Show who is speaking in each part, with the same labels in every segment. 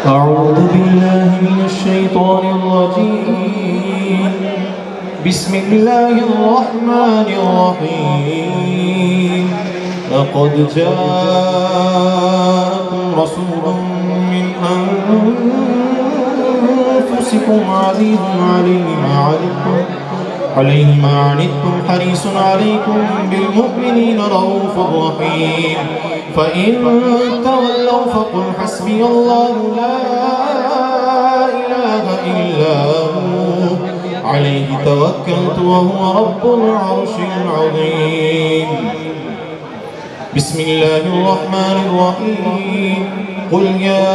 Speaker 1: أعوذ بالله من الشيطان الرجيم. بسم الله الرحمن الرحيم. لقد جاءكم رسول من أنفسكم عزيز عليه ما عنتم حريص عليكم بالمؤمنين رؤوف رحيم. فإن تولوا فقل حسبي الله لا إله إلا هو عليه توكلت وهو رب العرش العظيم. بسم الله الرحمن الرحيم. قل يا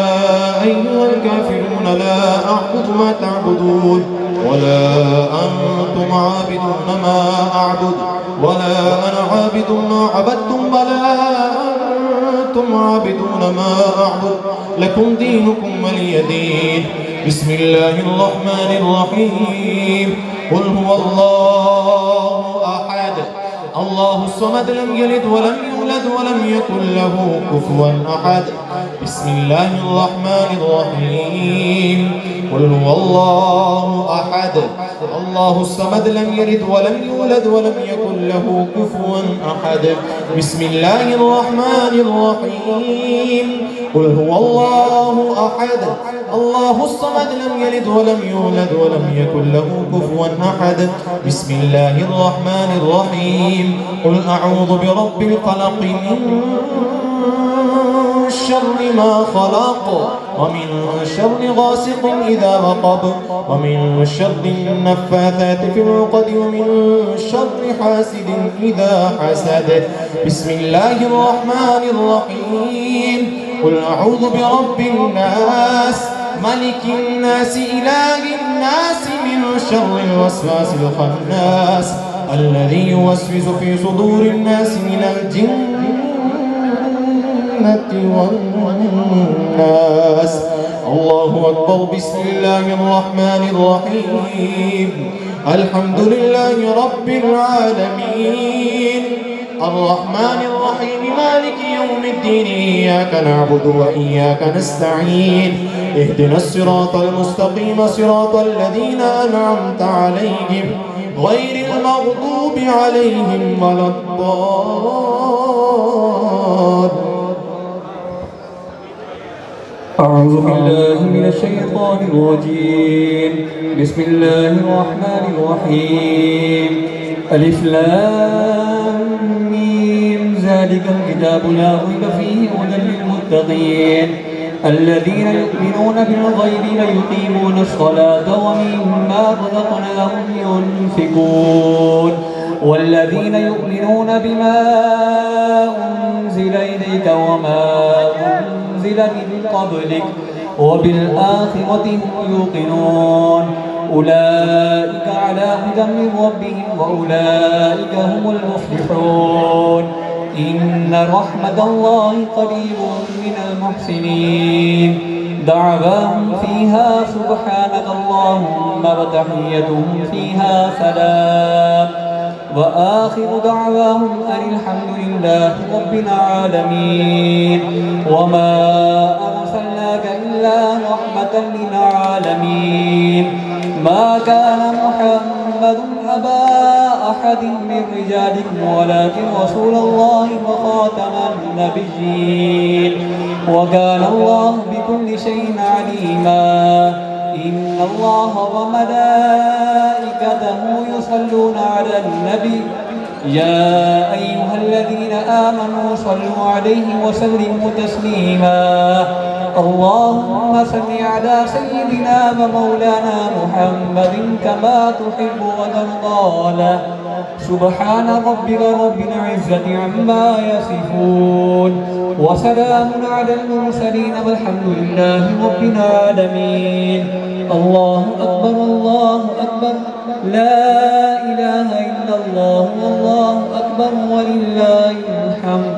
Speaker 1: أيها الكافرون لا أعبد ما تعبدون ولا أنتم عابدون ما أعبد ولا أنا عابد ما عبدتم ولا أنتم عابدون ما أعبد لكم دينكم ولي دين. بسم الله الرحمن الرحيم. قل هو الله أحد الله الصمد لم يلد ولم يولد ولم يكن له كفوا أحد. بسم الله الرحمن الرحيم. قل هو الله أحد الله الصمد لم يلد ولم يولد ولم يكن له كفوا أحد. بسم الله الرحمن الرحيم. قل هو الله أحد الله الصمد لم يلد ولم يولد ولم يكن له كفوا أحد. بسم الله الرحمن الرحيم. قل أعوذ برب الفلق من شر ما خلق ومن شر غاسق إذا وقب ومن شر النفاثات في العقد ومن شر حاسد إذا حسد. بسم الله الرحمن الرحيم. قل أعوذ برب الناس ملك الناس إله الناس من شر الوسواس الخناس الذي يوسوس في صدور الناس من الجنة والناس. الله أكبر. بسم الله الرحمن الرحيم. الحمد لله رب العالمين الرحمن الرحيم مالك يوم الدين إياك نعبد وإياك نستعين اهدنا الصراط المستقيم صراط الذين أنعمت عليهم غير المغضوب عليهم ولا الضالين.
Speaker 2: أعوذ بالله من الشيطان الرجيم. بسم الله الرحمن الرحيم. ألف لام ميم ذلك الكتاب لا ريب فيه هدى للمتقين الذين يؤمنون بالغيب ويقيمون الصلاة ومما رزقناهم ينفقون والذين يؤمنون بما أنزل إليك وما أنزل من قبلك وبالآخرة هم يوقنون أولئك على هدى من ربهم وأولئك هم المفلحون. إن رحمة الله قريب من المحسنين. دعواهم فيها سبحانك اللهم وتحيتهم فيها سلام وآخر دعواهم أن الحمد لله رب العالمين. وما أرسلناك إلا رحمة للعالمين. ما كان محمد أبا أحد من رجالكم ولكن رسول الله وخاتم النبيين وكان الله بكل شيء عليما. إن الله وملائكته يصلون على النبي يا أيها الذين آمنوا صلوا عليه وسلموا تسليما. اللهم صل على سيدنا ومولانا محمد كما تحب وترضى له. سبحان ربك رب العزة عما يصفون وسلام على المرسلين والحمد لله رب العالمين. الله أكبر الله أكبر لا إله إلا الله والله أكبر ولله الحمد.